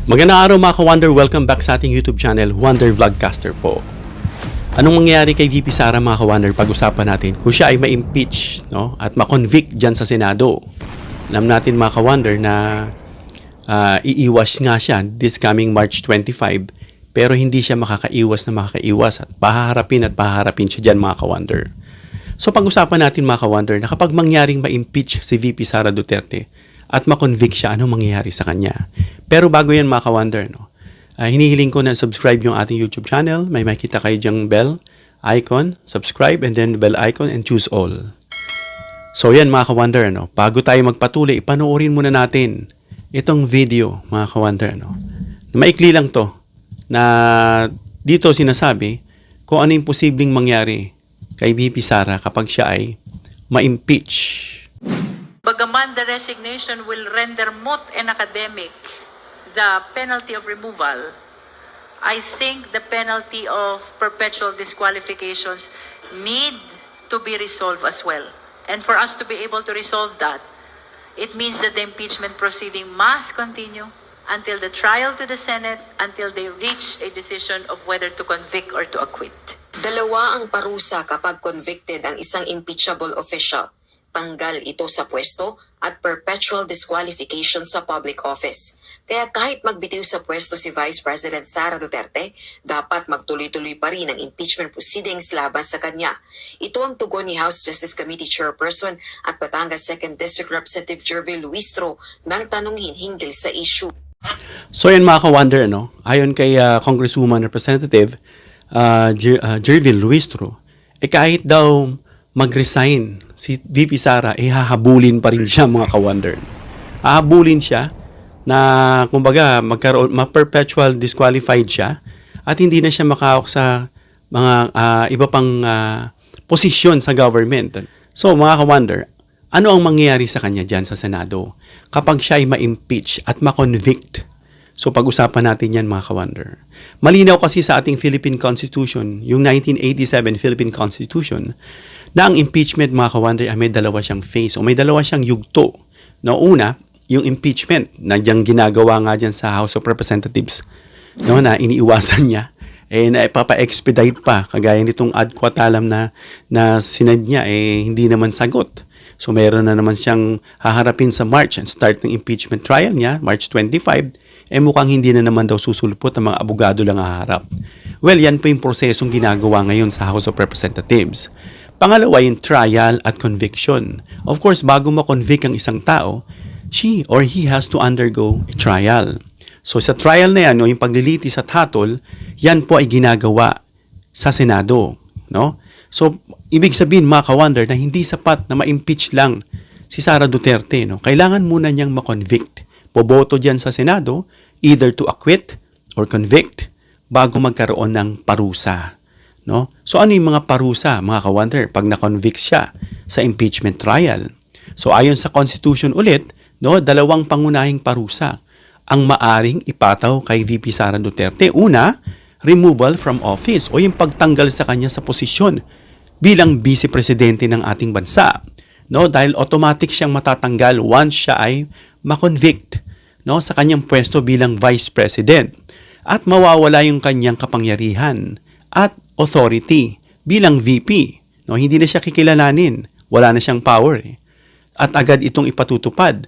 Magandang araw mga ka-Wonder, welcome back sa ating YouTube channel, Wonder Vlogcaster po. Anong mangyayari kay VP Sara mga ka-Wonder? Pag-usapan natin kung siya ay ma-impeach, no? At ma-convict dyan sa Senado. Alam natin mga ka-Wonder na iiwas nga siya this coming March 25, pero hindi siya makakaiwas at pahaharapin siya dyan mga ka-Wonder. So pag-usapan natin mga ka-Wonder na kapag mangyaring ma-impeach si VP Sara Duterte at ma-convict siya, anong mangyayari sa kanya? Pero bago yan mga ka-Wonder, no? Hinihiling ko na subscribe yung ating YouTube channel. May makita kayo dyang bell icon, subscribe and then the bell icon and choose all. So yan mga ka-Wonder, no? Bago tayo magpatuloy, panoorin muna natin itong video mga ka-Wonder, no? Maikli lang to na dito sinasabi kung ano yung posibleng mangyari kay VP Sara kapag siya ay ma-impeach. Bagaman the resignation will render moot and academic the penalty of removal, I think the penalty of perpetual disqualifications need to be resolved as well. And for us to be able to resolve that, it means that the impeachment proceeding must continue until the trial to the Senate, until they reach a decision of whether to convict or to acquit. Dalawa ang parusa kapag convicted ang isang impeachable official. Tanggal ito sa pwesto at perpetual disqualification sa public office. Kaya kahit magbitiw sa pwesto si Vice President Sara Duterte, dapat magtuloy-tuloy pa rin ang impeachment proceedings laban sa kanya. Ito ang tugon ni House Justice Committee Chairperson at Batangas 2nd District Representative Jervil Luistro nang tanungin hinggil sa issue. So yan mga ka-Wonder, no? Ayon kay Congresswoman Representative Jervil Luistro, kahit daw mag-resign si VP Sara, hahabulin pa rin siya mga ka-Wonder. Hahabulin siya na kumbaga ma-perpetual disqualified siya at hindi na siya makahawak sa mga iba pang posisyon sa government. So mga ka-Wonder, ano ang mangyayari sa kanya dyan sa Senado kapag siya ay ma-impeach at ma-convict? So pag-usapan natin yan mga ka-Wonder. Malinaw kasi sa ating Philippine Constitution, yung 1987 Philippine Constitution, na ang impeachment mga ka-Wonder ay may dalawa siyang phase o may dalawa siyang yugto. No, una, yung impeachment na diyang ginagawa nga dyan sa House of Representatives, no, na iniiwasan niya, na ipapa-expedite pa, kagaya nitong ad quotalam na sinad niya, hindi naman sagot. So meron na naman siyang haharapin sa March and start ng impeachment trial niya, March 25, mukhang hindi na naman daw susulpot ang mga abogado lang haharap. Well, yan pa yung prosesong ginagawa ngayon sa House of Representatives. Pangalawa, yung trial at conviction. Of course, bago ma-convict ang isang tao, she or he has to undergo a trial. So sa trial na yan, yung paglilitis at hatol, yan po ay ginagawa sa Senado. No? So, ibig sabihin mga ka-Wonder na hindi sapat na ma-impeach lang si Sara Duterte. No? Kailangan muna niyang ma-convict. Boboto dyan sa Senado, either to acquit or convict bago magkaroon ng parusa. No? So ano yung mga parusa, mga ka-Wonder, pag na-convict siya sa impeachment trial? So ayon sa Constitution ulit, no, dalawang pangunahing parusa ang maaring ipataw kay VP Sara Duterte. Una, removal from office o yung pagtanggal sa kanya sa posisyon bilang vice presidente ng ating bansa. No, dahil automatic siyang matatanggal once siya ay ma-convict, no, sa kanyang pwesto bilang vice president at mawawala yung kanyang kapangyarihan at authority bilang VP. No, hindi na siya kikilalanin. Wala na siyang power. At agad itong ipatutupad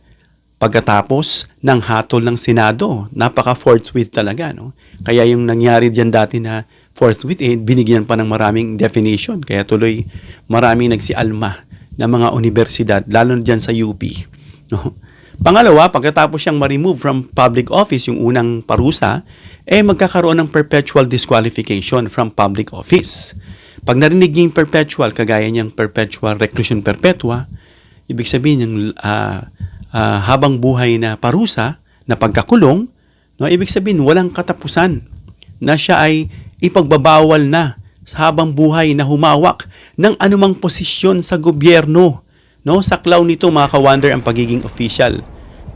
pagkatapos ng hatol ng Senado. Napaka-forthwith talaga. No? Kaya yung nangyari dyan dati na forthwith, binigyan pa ng maraming definition. Kaya tuloy maraming nagsialma ng mga universidad, lalo dyan sa UP. No? Pangalawa, pagkatapos siyang ma-remove from public office, yung unang parusa, magkakaroon ng perpetual disqualification from public office. Pag narinig niya yung perpetual, kagaya niyang perpetual reclusion perpetua, ibig sabihin yung habang buhay na parusa, na pagkakulong, no, ibig sabihin walang katapusan, na siya ay ipagbabawal na sa habang buhay na humawak ng anumang posisyon sa gobyerno. No, saklaw nito mga ka-Wonder ang pagiging official.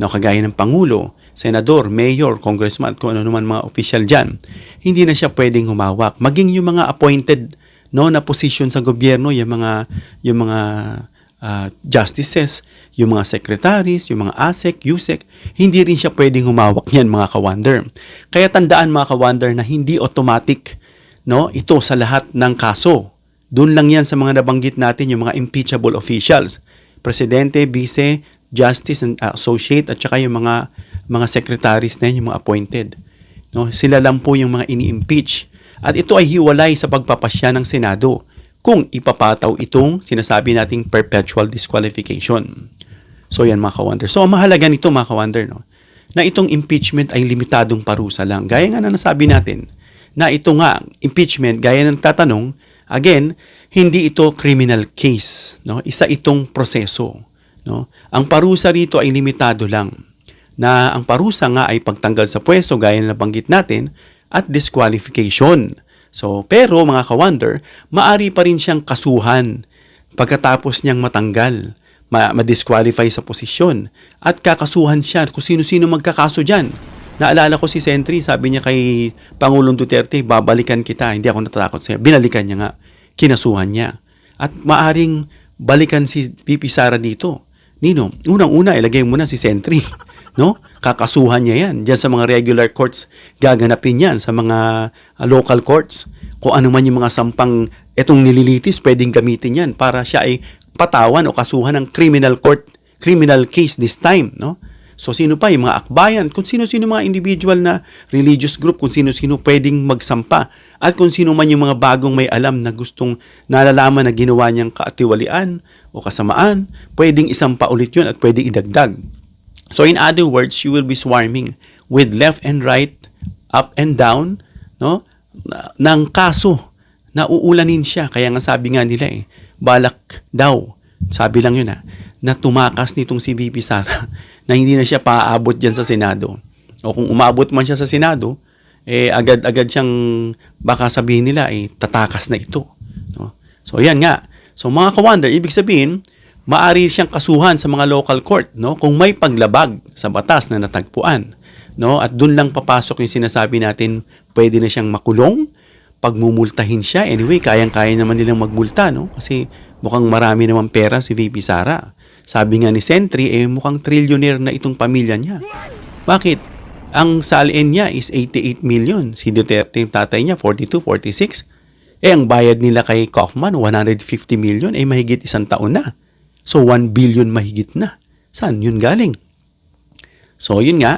No, kagaya ng Pangulo, Senador, Mayor, Congressman, kung ano naman mga official dyan. Hindi na siya pwedeng humawak. Maging yung mga appointed, no, na posisyon sa gobyerno, yung mga justices, yung mga secretaries, yung mga ASEC, USEC, hindi rin siya pwedeng humawak niyan mga ka-wonder. Kaya tandaan mga ka-wonder na hindi automatic no, ito sa lahat ng kaso. Doon lang yan sa mga nabanggit natin yung mga impeachable officials. Presidente, vice, justice and associate at saka yung mga secretaries na yun, yung mga appointed. No, sila lang po yung mga ini-impeach. At ito ay hiwalay sa pagpapasya ng Senado kung ipapataw itong sinasabi nating perpetual disqualification. So yan mga ka-wonder. So ang mahalaga nito mga ka-wonder, no, na itong impeachment ay limitadong parusa lang. Gaya nga na nasabi natin na ito nga impeachment, gaya ng tatanong, again, hindi ito criminal case, no? Isa itong proseso, no? Ang parusa rito ay limitado lang. Na ang parusa nga ay pagtanggal sa pwesto gaya na nabanggit natin at disqualification. So, pero mga ka-wonder, maari pa rin siyang kasuhan pagkatapos niyang matanggal, ma-disqualify sa posisyon at kakasuhan siya kung sino-sino magkakaso dyan. Naalala ko si Sentry, sabi niya kay Pangulong Duterte, babalikan kita, hindi ako natatakot sa'yo. Binalikan niya nga, kinasuhan niya. At maaring balikan si VP Sara dito. Nino, unang-una, ilagay mo na si Sentry. No? Kakasuhan niya yan. Diyan sa mga regular courts, gaganapin yan. Sa mga local courts, kung ano man yung mga sampang etong nililitis, pwedeng gamitin yan para siya ay patawan o kasuhan ng criminal case this time. No? So, sino pa? Yung mga akbayan, kung sino-sino mga individual na religious group, kung sino-sino pwedeng magsampa. At kung sino man yung mga bagong may alam na gustong nalalaman na ginawa niyang kaatiwalian o kasamaan, pwedeng isampa ulit yun at pwedeng idagdag. So in other words, you will be swarming with left and right, up and down, no, ng kaso na uulanin siya. Kaya nga sabi nga nila balak daw, sabi lang yun na tumakas nitong si VP Sara na hindi na siya paaabot dyan sa Senado. O kung umabot man siya sa Senado, agad-agad siyang baka sabihin nila tatakas na ito. No? So yan nga. So mga ka-wonder, ibig sabihin, maari siyang kasuhan sa mga local court, no, kung may paglabag sa batas na natagpuan, no, at doon lang papasok yung sinasabi natin, pwede na siyang makulong, pagmumultahin siya. Anyway, kayang-kaya naman nilang magmulta, no, kasi mukhang marami naman pera si VP Sara. Sabi nga ni Sentry, mukhang trillionaire na itong pamilya niya. Bakit? Ang salin niya is 88 million. Si Duterte, yung tatay niya, 42, 46. Ang bayad nila kay Kaufman, 150 million, mahigit isang taon na. So, 1 billion mahigit na. Saan yun galing? So, yun nga,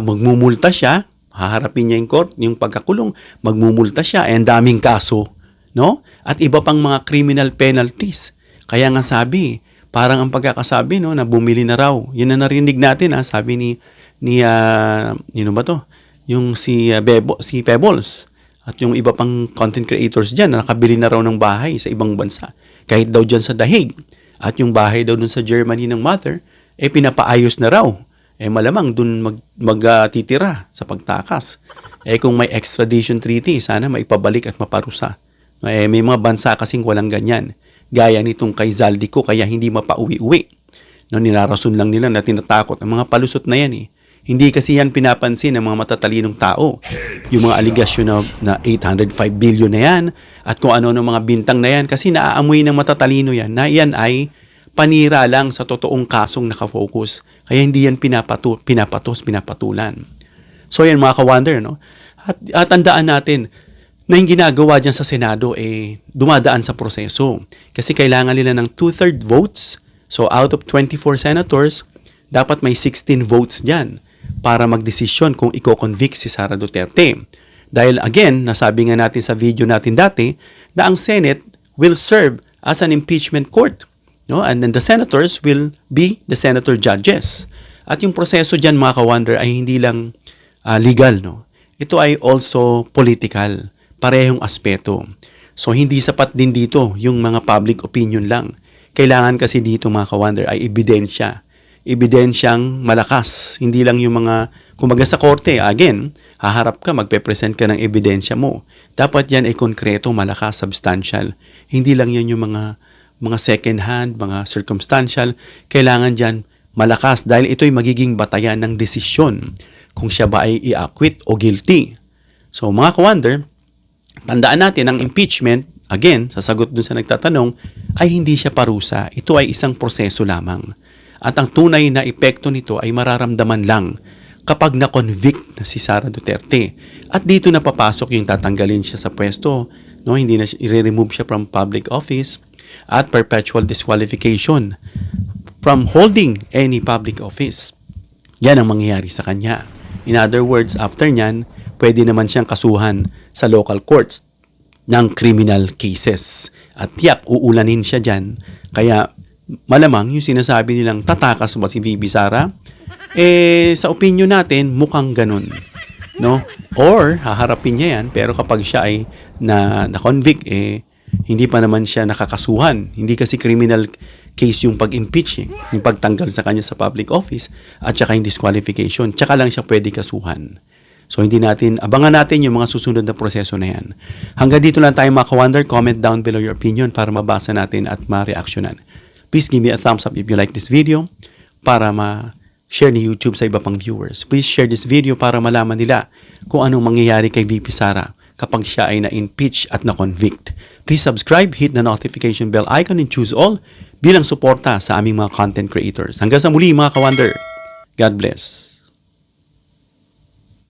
magmumulta siya, haharapin niya yung court, yung pagkakulong, magmumulta siya, ang daming kaso, no? At iba pang mga criminal penalties. Kaya nga sabi, parang ang pagkakasabi, no, na bumili na raw. Yun na narinig natin, sabi ni ba to? Yung si Pebbles at yung iba pang content creators dyan na nakabili na raw ng bahay sa ibang bansa. Kahit daw dyan sa Dahig. At yung bahay daw dun sa Germany ng mother, pinapaayos na raw. Malamang dun magtitira sa pagtakas. Kung may extradition treaty, sana maipabalik at maparusa. May mga bansa kasing walang ganyan. Gaya nitong kay Zaldico, kaya hindi mapauwi-uwi. No, nilarason lang nila na tinatakot. Ang mga palusot na yan Hindi kasi yan pinapansin ng mga matatalinong tao. Yung mga aligasyon na 805 billion na yan at kung ano ng mga bintang na yan kasi naaamoy ng matatalino yan na yan ay panira lang sa totoong kasong nakafocus. Kaya hindi yan pinapatulan. So yan mga ka-wonder, no? At tandaan natin na yung ginagawa dyan sa Senado dumadaan sa proseso. Kasi kailangan nila ng 2/3 votes. So out of 24 senators, dapat may 16 votes dyan para magdesisyon kung i-convict si Sara Duterte. Dahil again, nasabi nga natin sa video natin dati na ang Senate will serve as an impeachment court. No? And then the senators will be the senator judges. At yung proseso dyan mga ka-wonder ay hindi lang legal. No? Ito ay also political. Parehong aspeto. So hindi sapat din dito yung mga public opinion lang. Kailangan kasi dito mga ka-wonder ay ebidensya. Ebidensyang malakas. Hindi lang yung mga, kumbaga sa korte, again, haharap ka, magpe-present ka ng ebidensya mo. Dapat yan ay konkreto, malakas, substantial. Hindi lang yan yung mga second hand, mga circumstantial. Kailangan dyan malakas dahil ito'y magiging batayan ng desisyon kung siya ba ay i-acquit o guilty. So mga ka-wonder, tandaan natin ang impeachment Again, sa sagot dun sa nagtatanong, ay hindi siya parusa. Ito ay isang proseso lamang. At ang tunay na epekto nito ay mararamdaman lang kapag na-convict na si Sara Duterte. At dito na papasok yung tatanggalin siya sa pwesto. No? Hindi na i-remove siya from public office at perpetual disqualification from holding any public office. Yan ang mangyayari sa kanya. In other words, after nyan, pwede naman siyang kasuhan sa local courts ng criminal cases. At tiyak, uulanin siya dyan. Kaya malamang yung sinasabi nilang tatakas ba si VP Sara, sa opinion natin, mukhang ganun. No? Or, haharapin niya yan, pero kapag siya ay na-convict, hindi pa naman siya nakakasuhan. Hindi kasi criminal case yung pag-impeach, yung pagtanggal sa kanya sa public office, at saka yung disqualification. Tsaka lang siya pwede kasuhan. So, abangan natin yung mga susunod na proseso na yan. Hanggang dito lang tayo mga ka-wonder. Comment down below your opinion para mabasa natin at ma-reactionan. Please give me a thumbs up if you like this video para ma-share ni YouTube sa iba pang viewers. Please share this video para malaman nila kung anong mangyayari kay VP Sara kapag siya ay na-impeach at na-convict. Please subscribe, hit the notification bell icon and choose all bilang suporta sa aming mga content creators. Hanggang sa muli mga ka-wonder. God bless.